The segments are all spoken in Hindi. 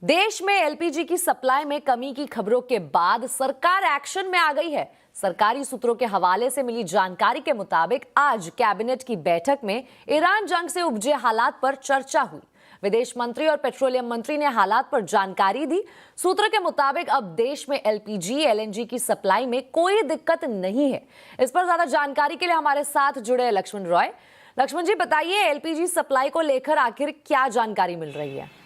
देश में एलपीजी की सप्लाई में कमी की खबरों के बाद सरकार एक्शन में आ गई है। सरकारी सूत्रों के हवाले से मिली जानकारी के मुताबिक आज कैबिनेट की बैठक में ईरान जंग से उपजे हालात पर चर्चा हुई। विदेश मंत्री और पेट्रोलियम मंत्री ने हालात पर जानकारी दी। सूत्र के मुताबिक अब देश में एलपीजी एलएनजी की सप्लाई में कोई दिक्कत नहीं है। इस पर ज्यादा जानकारी के लिए हमारे साथ जुड़े लक्ष्मण रॉय। लक्ष्मण जी, बताइए एलपीजी सप्लाई को लेकर आखिर क्या जानकारी मिल रही है?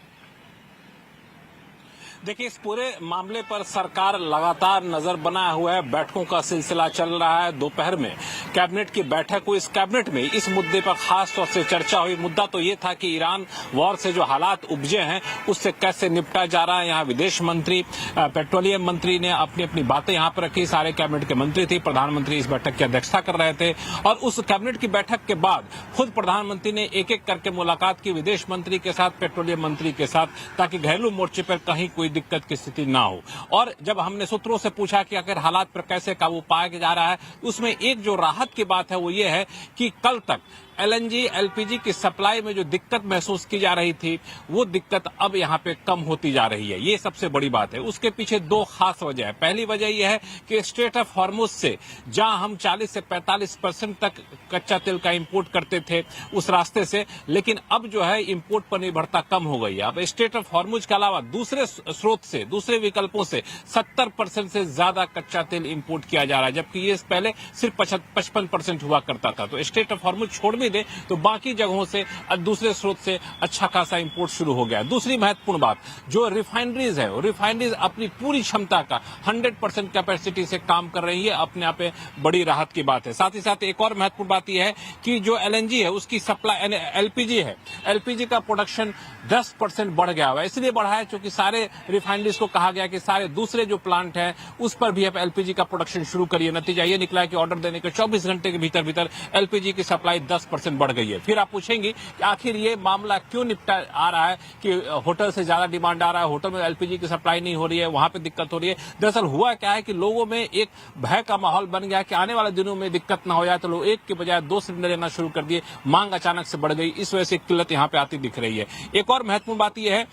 देखिए, इस पूरे मामले पर सरकार लगातार नजर बनाए हुआ है। बैठकों का सिलसिला चल रहा है। दोपहर में कैबिनेट की बैठक हुई। इस कैबिनेट में इस मुद्दे पर खास तौर से चर्चा हुई। मुद्दा तो ये था कि ईरान वॉर से जो हालात उपजे हैं उससे कैसे निपटा जा रहा है। यहाँ विदेश मंत्री, पेट्रोलियम मंत्री ने अपनी अपनी बातें यहाँ पर रखी। सारे कैबिनेट के मंत्री थे। प्रधानमंत्री इस बैठक की अध्यक्षता कर रहे थे और उस कैबिनेट की बैठक के बाद खुद प्रधानमंत्री ने एक एक करके मुलाकात की विदेश मंत्री के साथ, पेट्रोलियम मंत्री के साथ, ताकि घरेलू मोर्चे पर कहीं कोई दिक्कत की स्थिति ना हो। और जब हमने सूत्रों से पूछा कि आखिर हालात पर कैसे काबू पाया जा रहा है, उसमें एक जो राहत की बात है वो ये है कि कल तक एलएनजी एलपीजी की सप्लाई में जो दिक्कत महसूस की जा रही थी वो दिक्कत अब यहाँ पे कम होती जा रही है। ये सबसे बड़ी बात है। उसके पीछे दो खास वजह है। पहली वजह यह है कि स्ट्रेट ऑफ हॉर्मुज से जहां हम 40 से 45% तक कच्चा तेल का इंपोर्ट करते थे उस रास्ते से, लेकिन अब जो है इंपोर्ट पर निर्भरता कम हो गई है। अब स्ट्रेट ऑफ हॉर्मुज के अलावा दूसरे स्रोत से, दूसरे विकल्पों से 70% से ज्यादा कच्चा तेल इंपोर्ट किया जा रहा है, जबकि ये पहले सिर्फ 55% हुआ करता था। तो स्ट्रेट ऑफ हॉर्मुज छोड़ दे तो बाकी जगहों से दूसरे स्रोत से अच्छा खासा इंपोर्ट शुरू हो गया। दूसरी महत्वपूर्ण बात, जो रिफाइनरीज है, रिफाइनरीज अपनी पूरी क्षमता का 100% कैपेसिटी से काम कर रही है। अपने आप में बड़ी राहत की बात है। साथ ही साथ एक और महत्वपूर्ण बात यह है कि जो एलएनजी है उसकी सप्लाई, एलपीजी है, एलपीजी का प्रोडक्शन 10% बढ़ गया हुआ है। इसलिए बढ़ा है क्योंकि सारे रिफाइनरीज को कहा गया कि सारे दूसरे जो प्लांट हैं उस पर भी अब एलपीजी का प्रोडक्शन शुरू करिए। नतीजा ये निकला है कि ऑर्डर देने के 24 घंटे के भीतर भीतर एलपीजी की सप्लाई 10% बढ़ गई है। फिर आप पूछेंगे कि आखिर ये मामला क्यों निपटा आ रहा है कि होटल से ज्यादा डिमांड आ रहा है, होटल में एलपीजी की सप्लाई नहीं हो रही है, वहां पे दिक्कत हो रही है। दरअसल हुआ क्या है कि लोगों में एक भय का माहौल बन गया कि आने वाले दिनों में दिक्कत ना हो जाए, तो लोग एक के बजाय 2 सिलेंडर लेना शुरू कर दिए। मांग अचानक से बढ़ गई। इस वजह से किल्लत यहां पे आती दिख रही है। एक और महत्वपूर्ण बात यह है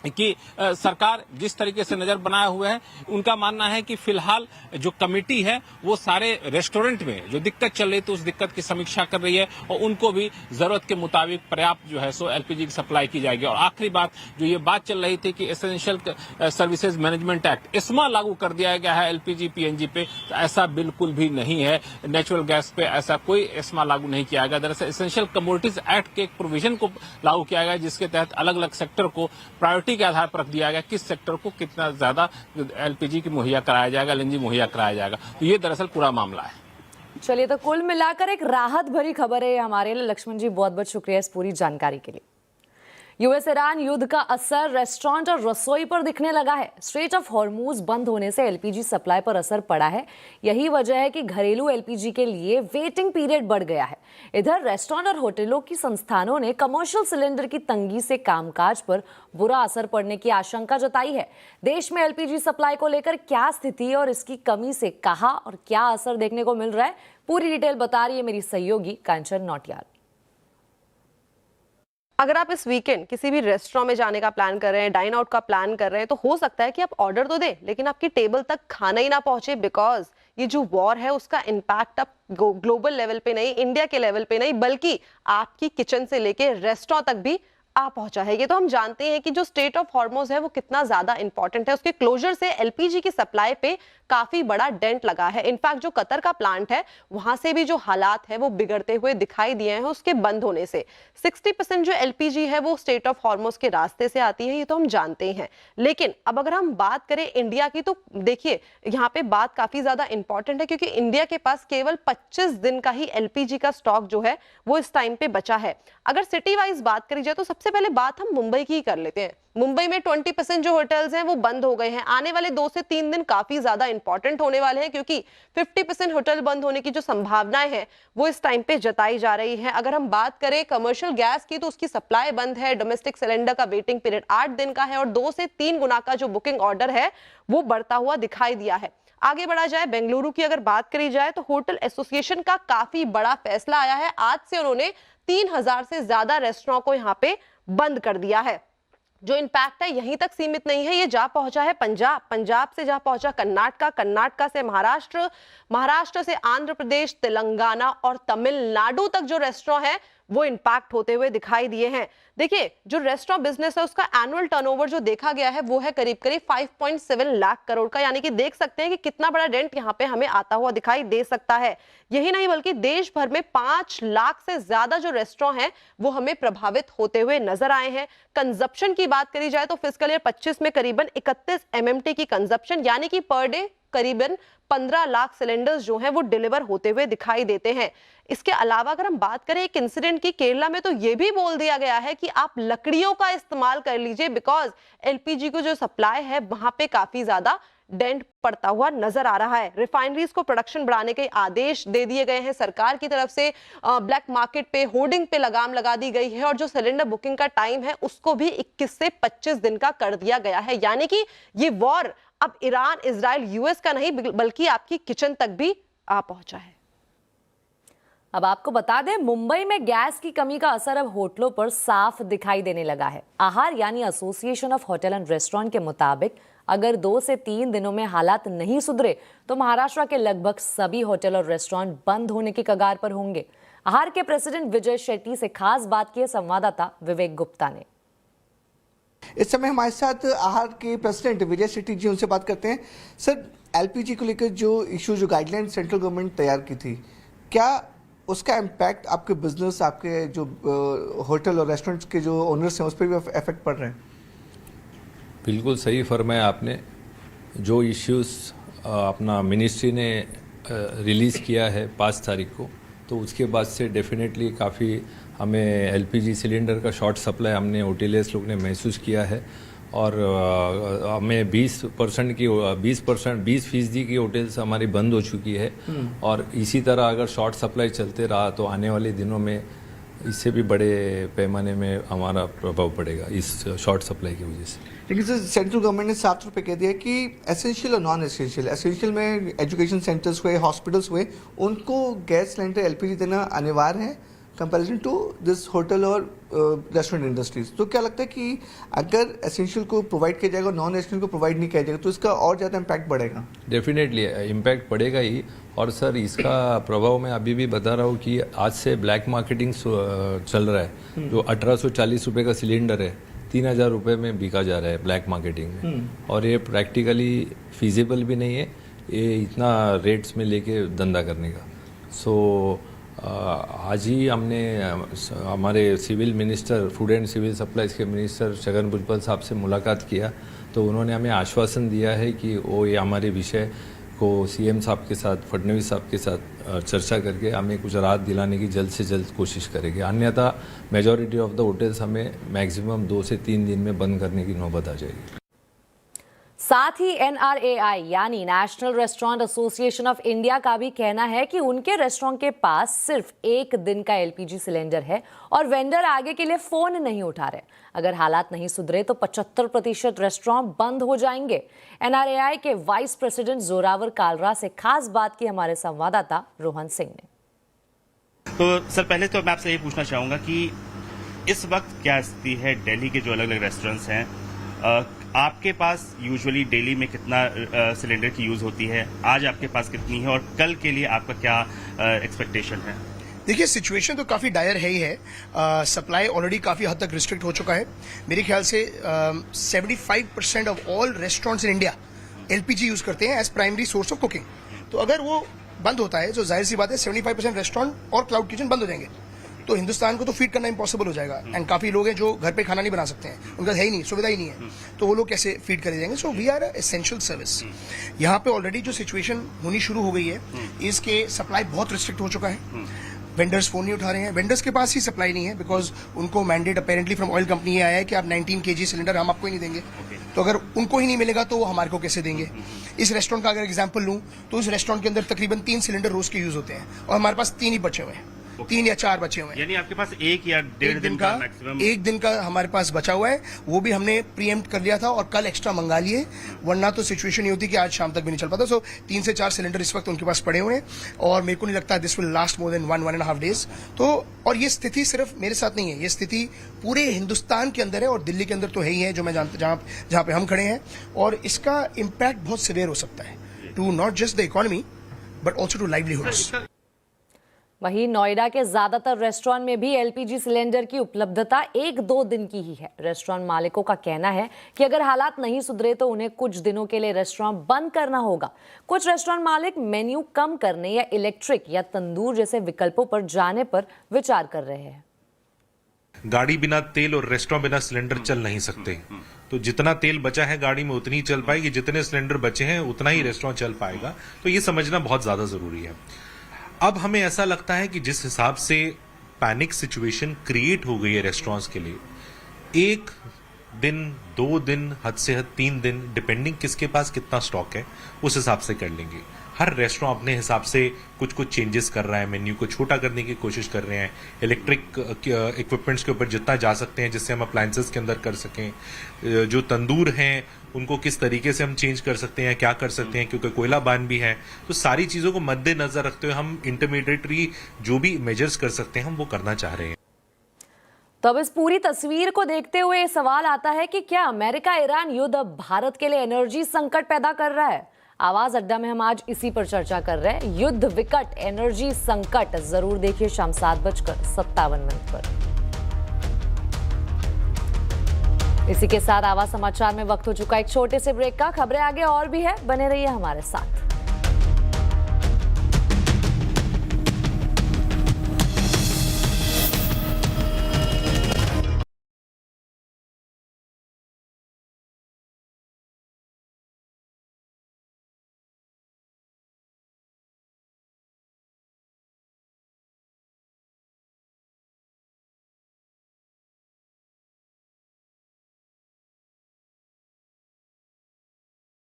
कि सरकार जिस तरीके से नजर बनाए हुए है, उनका मानना है कि फिलहाल जो कमेटी है वो सारे रेस्टोरेंट में जो दिक्कत चल रही थी उस दिक्कत की समीक्षा कर रही है और उनको भी जरूरत के मुताबिक पर्याप्त जो है सो एलपीजी की सप्लाई की जाएगी। और आखिरी बात, जो ये बात चल रही थी कि essential services management act ESMA लागू कर दिया गया है एलपीजी पीएनजी पे, तो ऐसा बिल्कुल भी नहीं है। नेचुरल गैस पे ऐसा कोई एस्मा लागू नहीं किया गया। दरअसल एसेंशियल कमोडिटीज एक्ट के एक प्रोविजन को लागू किया गया जिसके तहत अलग अलग सेक्टर को प्रायोरिटी के आधार पर रख दिया गया, किस सेक्टर को कितना ज्यादा एलपीजी की मुहैया कराया जाएगा, एलएनजी मुहैया कराया जाएगा। तो ये दरअसल पूरा मामला है। चलिए, तो कुल मिलाकर एक राहत भरी खबर है हमारे लिए। लक्ष्मण जी, बहुत बहुत शुक्रिया इस पूरी जानकारी के लिए। यूएस ईरान युद्ध का असर रेस्टोरेंट और रसोई पर दिखने लगा है। स्ट्रेट ऑफ हॉर्मुज बंद होने से एलपीजी सप्लाई पर असर पड़ा है। यही वजह है कि घरेलू एलपीजी के लिए वेटिंग पीरियड बढ़ गया है। इधर रेस्टोरेंट और होटलों की संस्थानों ने कमर्शियल सिलेंडर की तंगी से कामकाज पर बुरा असर पड़ने की आशंका जताई है। देश में एलपीजी सप्लाई को लेकर क्या स्थिति और इसकी कमी से कहां और क्या असर देखने को मिल रहा है, पूरी डिटेल बता रही है मेरी सहयोगी कांचन नौटियाल। अगर आप इस वीकेंड किसी भी रेस्टोरेंट में जाने का प्लान कर रहे हैं, डाइन आउट का प्लान कर रहे हैं, तो हो सकता है कि आप ऑर्डर तो दें लेकिन आपकी टेबल तक खाना ही ना पहुंचे, बिकॉज ये जो वॉर है उसका इम्पैक्ट अब ग्लोबल लेवल पे नहीं, इंडिया के लेवल पे नहीं, बल्कि आपकी किचन से लेके रेस्टोरेंट तक भी आ पहुंचा है। ये तो हम जानते हैं कि जो स्ट्रेट ऑफ हॉर्मुज है वो कितना ज्यादा इंपॉर्टेंट है। उसके क्लोजर से एलपीजी की सप्लाई पे काफी बड़ा डेंट लगा है। इनफैक्ट जो कतर का प्लांट है वहां से भी जो हालात है वो बिगड़ते हुए दिखाई दिए हैं उसके बंद होने से। 60% जो एलपीजी है वो स्ट्रेट ऑफ हॉर्मुज के रास्ते से आती है, ये तो हम जानते हैं। लेकिन अब अगर हम बात करें इंडिया की, तो देखिए यहाँ पे बात काफी ज्यादा इंपॉर्टेंट है क्योंकि इंडिया के पास केवल 25 दिन का ही एलपीजी का स्टॉक जो है वो इस टाइम पे बचा है। अगर सिटी वाइज बात करी जाए तो सबसे पहले बात हम मुंबई की ही कर लेते हैं। मुंबई में 20% जो होटल्स हैं वो बंद हो गए हैं। आने वाले 2 से 3 दिन काफी ज्यादा इंपॉर्टेंट होने वाले हैं क्योंकि 50% होटल बंद होने की जो संभावनाएं हैं वो इस टाइम पे जताई जा रही है। अगर हम बात करें कमर्शियल गैस की, तो उसकी सप्लाई बंद है। डोमेस्टिक सिलेंडर का वेटिंग पीरियड 8 दिन का है और 2 से 3 गुना का जो बुकिंग ऑर्डर है वो बढ़ता हुआ दिखाई दिया है। आगे बढ़ा जाए, बेंगलुरु की अगर बात करी जाए तो होटल एसोसिएशन का काफी बड़ा फैसला आया है। आज से उन्होंने 3000 से ज्यादा रेस्टोरेंट को यहाँ पे बंद कर दिया है। जो इम्पैक्ट है यहीं तक सीमित नहीं है, ये जा पहुंचा है पंजाब, पंजाब से जा पहुंचा कर्नाटका, कर्नाटका से महाराष्ट्र, महाराष्ट्र से आंध्र प्रदेश, तेलंगाना और तमिलनाडु तक जो रेस्टोरेंट है वो इंपैक्ट होते हुए दिखाई दिए हैं। देखिए, जो रेस्टोरेंट बिजनेस है उसका एनुअल टर्नओवर जो देखा गया है वो है करीब करीब 5.7 लाख करोड़ का, यानी कि देख सकते हैं कि कितना बड़ा डेंट यहां पे हमें आता हुआ दिखाई दे सकता है। यही नहीं बल्कि देश भर में 5 लाख से ज्यादा जो रेस्टोरेंट हैं वो हमें प्रभावित होते हुए नजर आए हैं। कंजप्शन की बात करी जाए तो फिस्कल ईयर 25 में करीबन 31 MMT की कंजप्शन, यानी कि पर डे करीबन 15 लाख सिलेंडर्स जो हैं वो डिलीवर होते हुए दिखाई देते हैं। इसके अलावा अगर हम बात करें एक इंसिडेंट की, केरला में तो ये भी बोल दिया गया है कि आप लकड़ियों का इस्तेमाल कर लीजिए, बिकॉज LPG को जो सप्लाई है वहां पे काफी ज्यादा डेंट पड़ता हुआ नजर आ रहा है। रिफाइनरीज को प्रोडक्शन बढ़ाने के आदेश दे दिए गए हैं सरकार की तरफ से, ब्लैक मार्केट पे होर्डिंग पे लगाम लगा दी गई है और जो सिलेंडर बुकिंग का टाइम है उसको भी 21 से 25 दिन का कर दिया गया है। यानी कि ये वॉर अब ईरान, इजराइल, US का नहीं बल्कि आपकी किचन तक भी आ पहुंचा है। अब आपको बता दें, मुंबई में गैस की कमी का असर अब होटलों पर साफ दिखाई देने लगा है। आहार यानी association of hotel and restaurant के मुताबिक अगर 2 से 3 दिनों में हालात नहीं सुधरे तो महाराष्ट्र के लगभग सभी होटल और रेस्टोरेंट बंद होने की कगार पर होंगे। आहार के प्रेसिडेंट विजय शेट्टी से खास बात की संवाददाता विवेक गुप्ता ने। इस समय हमारे साथ आहार के प्रेसिडेंट विजय शेट्टी जी, उनसे बात करते हैं। सर, LPG को लेकर जो इशू, जो गाइडलाइन सेंट्रल गवर्नमेंट तैयार की थी, क्या उसका इम्पैक्ट आपके बिजनेस, आपके जो होटल और रेस्टोरेंट्स के जो ओनर्स हैं उस पर भी इफेक्ट पड़ रहे हैं? बिल्कुल सही फरमाया आपने। जो इश्यूज़ अपना मिनिस्ट्री ने रिलीज़ किया है 5 तारीख को, तो उसके बाद से डेफिनेटली काफ़ी हमें LPG सिलेंडर का शॉर्ट सप्लाई हमने होटलियर्स लोग ने महसूस किया है और हमें 20% की होटल्स हमारी बंद हो चुकी है और इसी तरह अगर शॉर्ट सप्लाई चलते रहा तो आने वाले दिनों में इससे भी बड़े पैमाने में हमारा प्रभाव पड़ेगा इस शॉर्ट सप्लाई की वजह से। लेकिन सर, सेंट्रल गवर्नमेंट ने साफ तौर पे कह दिया कि एसेंशियल और नॉन एसेंशियल, एसेंशियल में एजुकेशन सेंटर्स हुए, हॉस्पिटल्स हुए, उनको गैस सिलेंडर LPG देना अनिवार्य है कंपैरिजन टू दिस होटल और रेस्टोरेंट इंडस्ट्रीज। तो क्या लगता है कि अगर एसेंशियल को प्रोवाइड किया जाएगा और नॉन एसेंशियल को प्रोवाइड नहीं किया जाएगा तो इसका और ज़्यादा इम्पैक्ट बढ़ेगा? डेफिनेटली इम्पैक्ट पड़ेगा ही। और सर, इसका प्रभाव मैं अभी भी बता रहा हूँ कि आज से ब्लैक मार्केटिंग चल रहा है। जो 1840 रुपये का सिलेंडर है 3000 रुपये में बिका जा रहा है ब्लैक मार्केटिंग में, और ये प्रैक्टिकली फिजिबल भी नहीं है ये इतना रेट्स में लेके धंधा करने का। सो आज ही हमने हमारे civil minister, food and civil supplies के मिनिस्टर छगन भुजबल साहब से मुलाकात किया, तो उन्होंने हमें आश्वासन दिया है कि वो ये हमारे विषय को CM साहब के साथ, फडणवीस साहब के साथ चर्चा करके हमें कुछ राहत दिलाने की जल्द से जल्द कोशिश करेंगे। अन्यथा मेजॉरिटी ऑफ द होटल्स हमें मैक्सिमम 2 से 3 दिन में बंद करने की नौबत आ जाएगी। साथ ही NRAI यानी national restaurant association of India का भी कहना है कि उनके रेस्टोरेंट के पास सिर्फ 1 दिन का LPG सिलेंडर है और वेंडर आगे के लिए फोन नहीं उठा रहे। अगर हालात नहीं सुधरे तो 75% रेस्टोरेंट बंद हो जाएंगे। NRAI के वाइस प्रेसिडेंट जोरावर कालरा से खास बात की हमारे संवाददाता रोहन सिंह ने। तो सर, पहले तो मैं आपसे ये पूछना चाहूंगा कि इस वक्त क्या स्थिति है दिल्ली के जो अलग अलग रेस्टोरेंट्स हैं, आपके पास यूजुअली डेली में कितना सिलेंडर की यूज होती है, आज आपके पास कितनी है और कल के लिए आपका क्या एक्सपेक्टेशन है? देखिए, सिचुएशन तो काफ़ी डायर है ही है। सप्लाई ऑलरेडी काफ़ी हद तक रिस्ट्रिक्ट हो चुका है। मेरे ख्याल से 75% of all restaurants in India LPG use करते हैं as primary source of cooking. तो अगर वो बंद होता है तो जाहिर सी बात है 75% रेस्टोरेंट और क्लाउड किचन बंद हो जाएंगे, तो हिंदुस्तान को तो फीड करना इम्पॉसिबल हो जाएगा। एंड काफी लोग हैं जो घर पे खाना नहीं बना सकते हैं, उनका है ही नहीं, सुविधा ही नहीं है, तो वो लोग कैसे फीड करे जाएंगे? So we are essential service. यहाँ पे ऑलरेडी जो सिचुएशन होनी शुरू हो गई है, इसके सप्लाई बहुत रिस्ट्रिक्ट हो चुका है। वेंडर्स फोन नहीं उठा रहे हैं, वेंडर्स के पास ही सप्लाई नहीं है, बिकॉज उनको mandate apparently from oil company ये आया है कि आप 19 kg सिलेंडर हम आपको ही नहीं देंगे। तो अगर उनको ही नहीं मिलेगा तो वो हमारे को कैसे देंगे? इस रेस्टोरेंट का अगर एग्जांपल लूं तो इस रेस्टोरेंट के अंदर तकरीबन 3 सिलेंडर रोज के यूज होते हैं और हमारे पास 3 ही बचे हुए हैं। 3 या 4 बचे हुए हैं। यानी आपके पास 1 या 1.5 दिन का मैक्सिमम। 1 दिन का हमारे पास बचा हुआ है, वो भी हमने प्रीएम्प्ट कर लिया था और कल एक्स्ट्रा मंगा लिए, वरना तो सिचुएशन ये होती कि आज शाम तक भी नहीं चल पाता। सो 3 से 4 सिलेंडर इस वक्त उनके पास पड़े हुए हैं और मेरे को नहीं लगता this will last more than 1.5 days. तो और ये स्थिति सिर्फ मेरे साथ नहीं है, ये स्थिति पूरे हिंदुस्तान के अंदर है और दिल्ली के अंदर तो है ही है, जो मैं जानता जहाँ पे हम खड़े हैं। और इसका इम्पैक्ट बहुत सिवियर हो सकता है to not just the economy but also to livelihoods. वहीं नोएडा के ज्यादातर रेस्टोरेंट में भी एलपीजी सिलेंडर की उपलब्धता 1-2 दिन की ही है। रेस्टोरेंट मालिकों का कहना है कि अगर हालात नहीं सुधरे तो उन्हें कुछ दिनों के लिए रेस्टोरेंट बंद करना होगा। कुछ रेस्टोरेंट मालिक मेन्यू कम करने या इलेक्ट्रिक या तंदूर जैसे विकल्पों पर जाने पर विचार कर रहे हैं। गाड़ी बिना तेल और रेस्टोरेंट बिना सिलेंडर चल नहीं सकते, तो जितना तेल बचा है गाड़ी में उतनी ही चल पाएगी, जितने सिलेंडर बचे हैं उतना ही रेस्टोरेंट चल पाएगा। तो ये समझना बहुत ज्यादा जरूरी है। अब हमें ऐसा लगता है कि जिस हिसाब से पैनिक सिचुएशन क्रिएट हो गई है रेस्टोरेंट्स के लिए, 1 दिन 2 दिन हद से हद 3 दिन डिपेंडिंग किसके पास कितना स्टॉक है उस हिसाब से कर लेंगे। हर रेस्टोरेंट अपने हिसाब से कुछ चेंजेस कर रहा है, मेन्यू को छोटा करने की कोशिश कर रहे हैं, इलेक्ट्रिक इक्विपमेंट्स के ऊपर जितना जा सकते हैं जिससे हम अप्लायंसेस के अंदर कर सकें, जो तंदूर हैं उनको किस तरीके से हम चेंज कर सकते हैं, क्या कर सकते हैं, क्योंकि कोयला बान भी है। तो सारी चीज़ों को मद्देनजर रखते हुए हम इंटरमीडिएटरी जो भी मेजर्स कर सकते हैं हम वो करना चाह रहे हैं। तो अब इस पूरी तस्वीर को देखते हुए सवाल आता है कि क्या अमेरिका ईरान युद्ध अब भारत के लिए एनर्जी संकट पैदा कर रहा है? आवाज अड्डा में हम आज इसी पर चर्चा कर रहे हैं। युद्ध विकट एनर्जी संकट, जरूर देखिए शाम 7:57 पर। इसी के साथ आवाज समाचार में वक्त हो चुका एक छोटे से ब्रेक का। खबरें आगे और भी है, बने रहिए हमारे साथ।